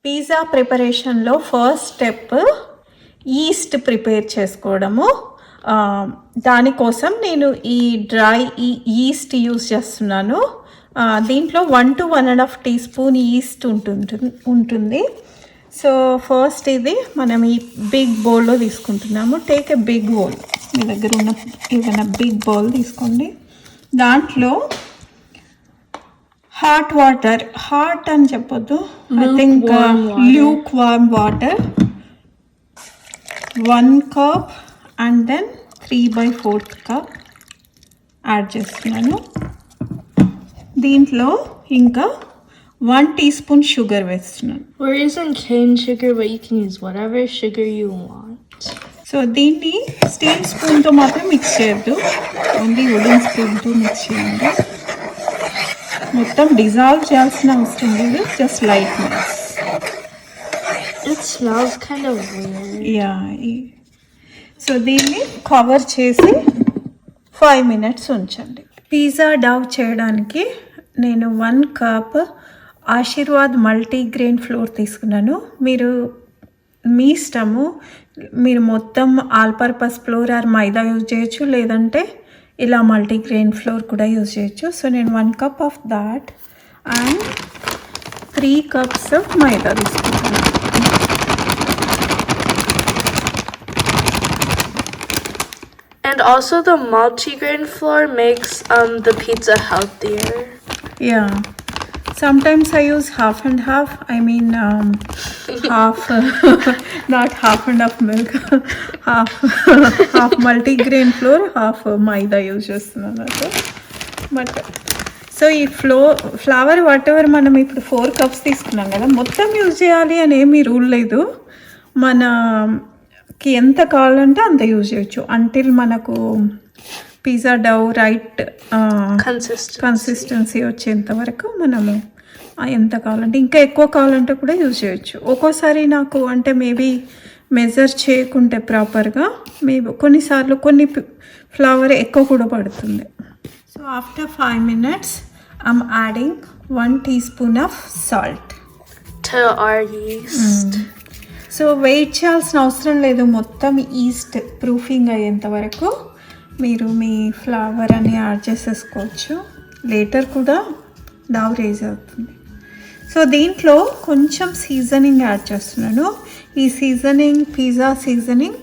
Pizza ప్రిపరేషన్లో first step east prepare చేసుకోవడము. దానికోసం నేను ఈ డ్రై ఈస్ట్ యూస్ చేస్తున్నాను. దీంట్లో 1 to 1.5 teaspoon ఈస్ట్ ఉంటుంది. సో ఫస్ట్ ఇది మనం ఈ బిగ్ బౌల్లో తీసుకుంటున్నాము. టేక్ ఎ బిగ్ బౌల్, మీ దగ్గర ఉన్న ఏదైనా బిగ్ బౌల్ తీసుకోండి. దాంట్లో హాట్ వాటర్, హాట్ అని చెప్పొద్దు, I think lukewarm water 1 cup and then 3/4 cup add చేస్తున్నాను. దీంట్లో ఇంకా 1 teaspoon షుగర్ వేస్తున్నాను. We're using cane sugar, but you can use whatever sugar you want. So దీన్ని స్టీల్ స్పూన్తో మాత్రం మిక్స్ చేయొద్దు, ఓన్లీ వుడెన్ స్పూన్తో మిక్స్ చేయండి. మొత్తం డిజాల్వ్ చేయాల్సిన అవసరం లేదు, just light mix. It smells kind of weird. Yeah. So దీన్ని కవర్ చేసి 5 minutes ఉంచండి. పిజ్జా డవ్ చేయడానికి నేను 1 cup ఆశీర్వాద్ మల్టీగ్రెయిన్ ఫ్లోర్ తీసుకున్నాను. మీరు మీ ఇష్టము, మీరు మొత్తం all purpose flour or maida use చేయొచ్చు, లేదంటే ఇలా మల్టీగ్రెయిన్ ఫ్లోర్ కూడా యూజ్ చేయొచ్చు. సో నేను 1 cup of that and 3 cups of maida తీసుకుంటాను. And also the multigrain flour makes the pizza healthier. Yeah. Sometimes I use half and half. I mean, half, not half and half milk, half multigrain flour, half maida use చేస్తున్నాను. But so ఈ flower what ever మనం ఇప్పుడు 4 cups తీసుకున్నాం కదా, మొత్తం use చేయాలి అని ఏమీ రూల్ లేదు. మనకి ఎంత కావాలంటే అంత యూజ్ చేయొచ్చు అంటిల్ మనకు పిజ్జా డవ్ రైట్ కన్సిస్టెన్సీ వచ్చేంత వరకు మనము ఎంత కావాలంటే, ఇంకా ఎక్కువ కావాలంటే కూడా యూజ్ చేయొచ్చు. ఒక్కోసారి నాకు అంటే మేబీ మెజర్ చేయకుంటే ప్రాపర్గా మేబీ కొన్నిసార్లు కొన్ని ఫ్లవర్ ఎక్కువ కూడా పడుతుంది. So after 5 minutes I'm adding 1 teaspoon of salt to our yeast. So wait చేయాల్సిన అవసరం లేదు, మొత్తం ఈస్ట్ ప్రూఫింగ్ అయ్యేంత వరకు మీరు మీ ఫ్లవర్ అని యాడ్ చేసేసుకోవచ్చు. లేటర్ కూడా డవ్ రేజ్ అవుతుంది. సో దీంట్లో కొంచెం సీజనింగ్ యాడ్ చేస్తున్నాను. ఈ seasoning pizza seasoning,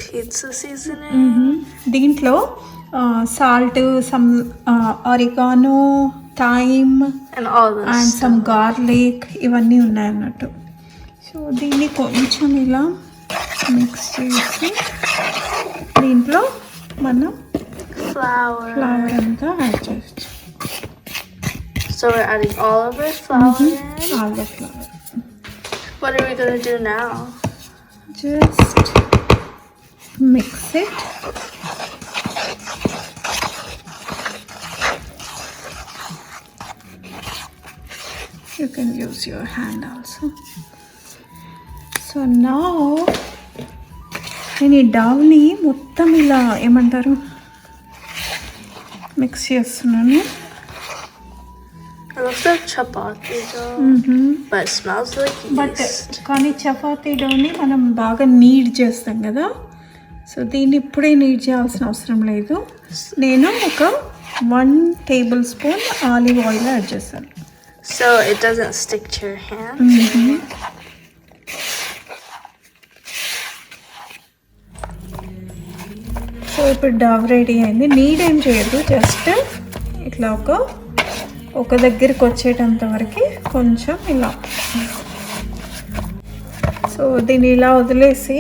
Pizza seasoning. దీంట్లో salt, some oregano, thyme And all this and some garlic ఇవన్నీ ఉన్నాయన్నట్టు. సో దీన్ని కొంచెం ఇలా మిక్స్ చేసి దీంట్లో మనం flour అంతా యాడ్ చేయొచ్చు. So we're adding all of our flour in. All the flour. What are we going to do now? Just mix it. You can use your hand also. So now నేను ఈ డవ్ని మొత్తం ఇలా ఏమంటారు mix చేస్తున్నాను. It looks like chapati dough, but it smells like but yeast. కానీ చపాతీ డోని మనం బాగా need చేస్తాం కదా, సో దీన్ని ఇప్పుడే నీడ్ చేయాల్సిన అవసరం లేదు. నేను ఒక 1 tablespoon ఆలివ్ ఆయిల్ యాడ్ చేస్తాను. So it doesn't stick to your hand. So ఇప్పుడు డవ్ రెడీ అయింది. నీడ్ ఏం చేయదు, జస్ట్ ఇట్లా ఒక దగ్గరికి వచ్చేటంత వరకు కొంచెం ఇలా. సో దీన్ని ఇలా వదిలేసి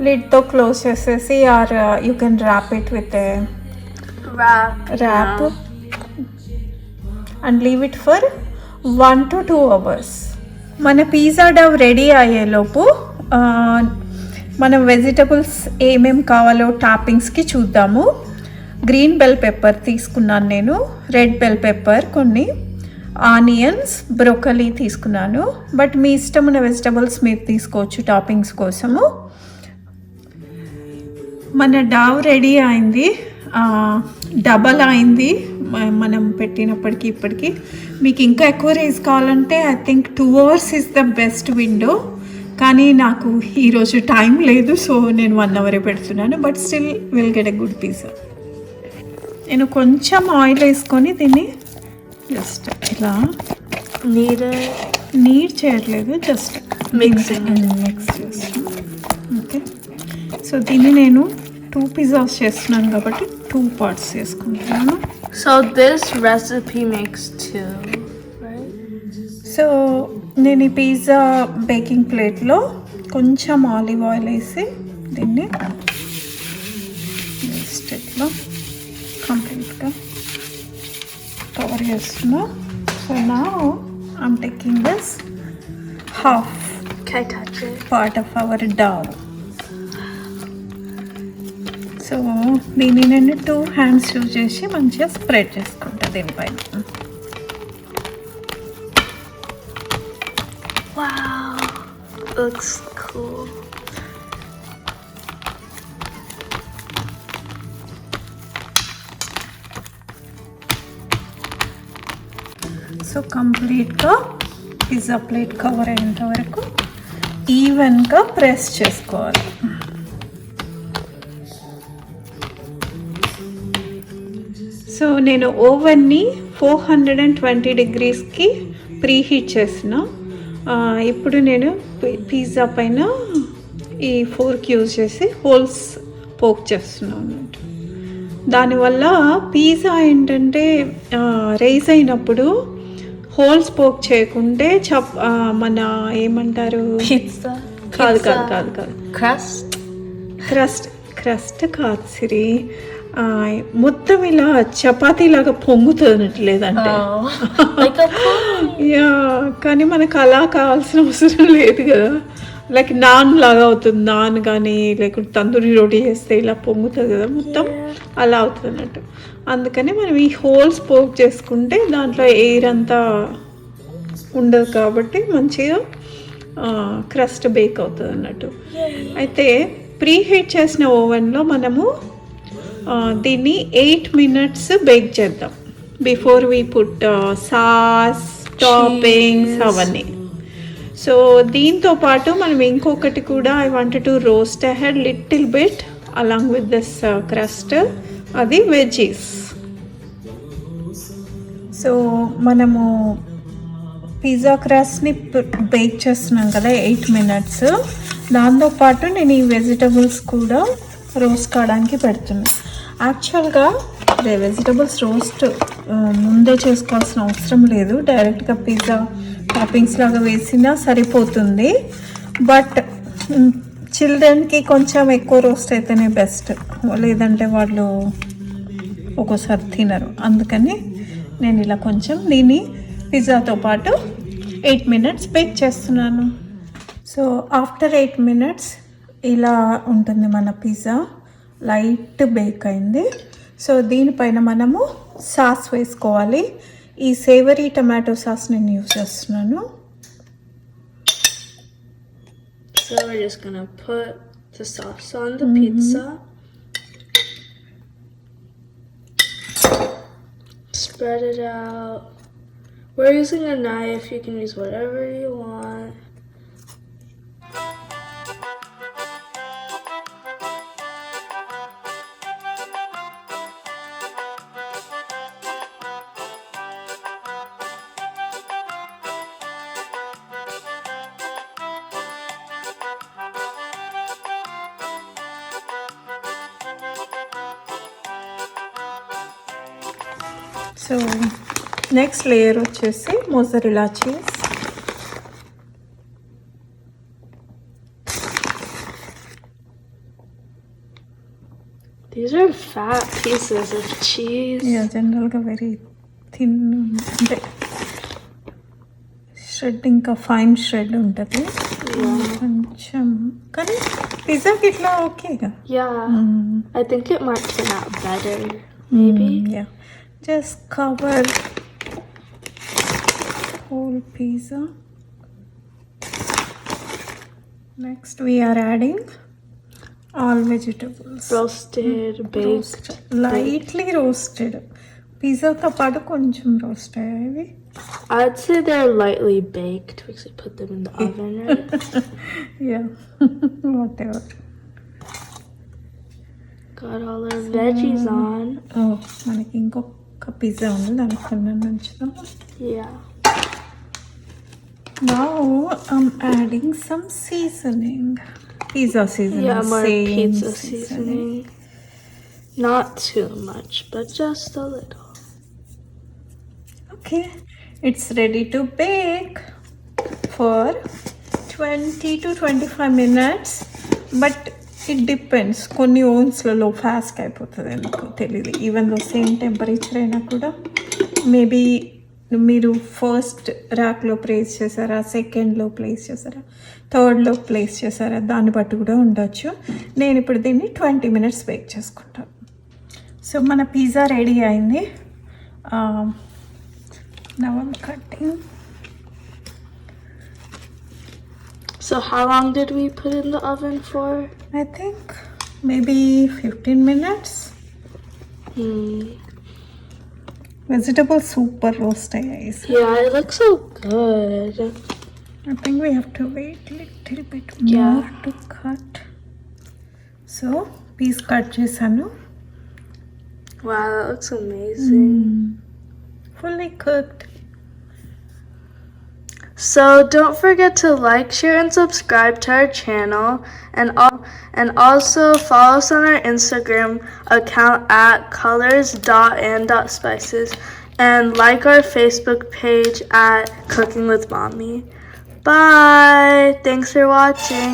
లిడ్తో క్లోజ్ చేసేసి or you can wrap it with wrap and leave it for 1 to 2 hours. మన పిజ్జా డవ్ రెడీ అయ్యేలోపు మనం వెజిటబుల్స్ ఏమేమి కావాలో టాపింగ్స్కి చూద్దాము. గ్రీన్ బెల్ పెప్పర్ తీసుకున్నాను నేను, రెడ్ బెల్ పెప్పర్ కొన్ని, ఆనియన్స్, బ్రోకలీ తీసుకున్నాను. బట్ మీ ఇష్టం ఉన్న వెజిటబుల్స్ మీరు తీసుకోవచ్చు టాపింగ్స్ కోసము. మన డవ్ రెడీ అయింది. డబల్ అయింది మనం పెట్టినప్పటికీ ఇప్పటికీ. మీకు ఇంకా ఎక్కువ రైస్ కావాలంటే I think 2 hours is the best window. కానీ నాకు ఈరోజు టైం లేదు, సో నేను 1 hour పెడుతున్నాను. But still will get a good pizza. నేను కొంచెం ఆయిల్ వేసుకొని దీన్ని జస్ట్ ఇలా నీడ్ చేయట్లేదు, జస్ట్ మిక్స్ చేస్తున్నాను. ఓకే, సో దీన్ని నేను 2 pizzas చేస్తున్నాను కాబట్టి 2 parts చేసుకుంటున్నాను. So this recipe makes 2, right? So నేను ఈ పిజ్జా బేకింగ్ ప్లేట్లో కొంచెం ఆలివ్ ఆయిల్ వేసి దీన్ని జస్ట్ ఇట్లా కంప్లీట్గా కవర్ చేస్తున్నా. సో నా I'm taking this half part of our dough. So దీన్ని నేను 2 hands యూజ్ చేసి మంచిగా స్ప్రెడ్ చేసుకుంటా దీనిపైన. Wow, looks cool. సో కంప్లీట్గా పిజ్జా ప్లేట్ కవర్ అయ్యేంత వరకు ఈవెన్గా ప్రెస్ చేసుకోవాలి. సో నేను ఓవెన్ని 420 degreesకి ప్రీ హీట్ చేసిన. ఇప్పుడు నేను పిజ్జా పైన ఈ ఫోర్క్ యూజ్ చేసి హోల్స్ పోక్ చేస్తున్నాను అన్నట్టు. దానివల్ల పిజ్జా ఏంటంటే రైస్ అయినప్పుడు హోల్స్ పోక్ చేయకుంటే మన ఏమంటారు, కాదు క్రస్ట్ కాదు సిరి, మొత్తం ఇలా చపాతీ లాగా పొంగుతున్నట్టు లేదంటే. యా, కానీ మనకు అలా కావాల్సిన అవసరం లేదు కదా. లైక్ నాన్ లాగా అవుతుంది. నాన్ కానీ లేకుంటే తందూరి రోటీ చేస్తే ఇలా పొంగుతుంది కదా, మొత్తం అలా అవుతుంది అన్నట్టు. అందుకని మనం ఈ హోల్స్ పోక్ చేసుకుంటే దాంట్లో ఎయిర్ అంతా ఉండదు కాబట్టి మంచిగా క్రస్ట్ బేక్ అవుతుంది అన్నట్టు. అయితే ప్రీ హీట్ చేసిన ఓవెన్లో మనము దీన్ని 8 minutes బేక్ చేద్దాం before we put sauce toppings అవన్నీ. సో దీంతో పాటు మనం ఇంకొకటి కూడా I wanted to roast ahead little bit along with this crust, అది వెజీస్. సో మనము పిజ్జా క్రస్ట్ని బేక్ చేస్తున్నాం కదా 8 minutes. దాంతోపాటు నేను ఈ వెజిటబుల్స్ కూడా రోస్ట్ కావడానికి పెడుతున్నాను. యాక్చువల్గా వెజిటబుల్స్ రోస్ట్ ముందే చేసుకోవాల్సిన అవసరం లేదు, డైరెక్ట్గా పిజ్జా టాపింగ్స్ లాగా వేసినా సరిపోతుంది. బట్ చిల్డ్రన్కి కొంచెం ఎక్కువ రోస్ట్ అయితేనే బెస్ట్, లేదంటే వాళ్ళు ఒక్కోసారి తినరు. అందుకని నేను ఇలా కొంచెం దీన్ని పిజ్జాతో పాటు 8 minutes బేక్ చేస్తున్నాను. సో ఆఫ్టర్ 8 minutes ఇలా ఉంటుంది మన పిజ్జా, లైట్ బేక్ అయింది. సో దీనిపైన మనము సాస్ వేసుకోవాలి. ఈ సేవరీ టమాటో సాస్ నేను యూజ్ చేస్తున్నాను. So we're just gonna put the sauce on the pizza. Spread it out. We're using a knife. You can use whatever you want. So next layer వచ్చేసి mozzarella cheese. These are fat pieces of cheese. Yeah, జనరల్గా very thin అంటే shred ఇంకా fine shred ఉంటుంది కొంచెం, కానీ పిజ్జాకి ఇట్లా ఓకేగా. Yeah, I think it might turn out better. Maybe. Yeah, just cover whole pizza. Next we are adding All vegetables. Roasted, baked. Lightly roasted. పిజ్జాతో పాటు కొంచెం roast అయ్యాయి. I'd say they're lightly baked because we put them in the oven, right? Yeah. Whatever. Got all our veggies on. Oh, మనకి ఇంకొక pizza ఉంది, దానికి కొన్ని ఉంచుదాం. Yeah. Now I'm adding some seasoning. Pizza seasoning. Yeah, more same pizza seasoning. Not too much, but just a little. Okay, it's ready to bake for 20 to 25 minutes. But it depends. కొన్ని ఓవెన్స్లలో fast అయిపోతుంది, ఎందుకో తెలియదు. Even though same temperature అయినా కూడా maybe మీరు first ర్యాక్లో place చేశారా, సెకండ్లో place చేశారా, థర్డ్లో ప్లేస్ చేశారా, దాన్ని బట్టి కూడా ఉండొచ్చు. నేను ఇప్పుడు దీన్ని 20 minutes బేక్ చేసుకుంటాను. సో మన పిజ్జా రెడీ అయింది. Now I'm cutting. So how long did we put in the oven for? I think maybe 15 minutes. Vegetable super roast ayyayi. Yeah, it looks so good. I think we have to wait little bit Yeah. more to cut. So piece cut chesanu. Wow, that looks amazing. Fully cooked. So don't forget to like, share, and subscribe to our channel, and also follow us on our Instagram account at colors.and.spices, and like our Facebook page at Cooking with Mommy. Bye! Thanks for watching.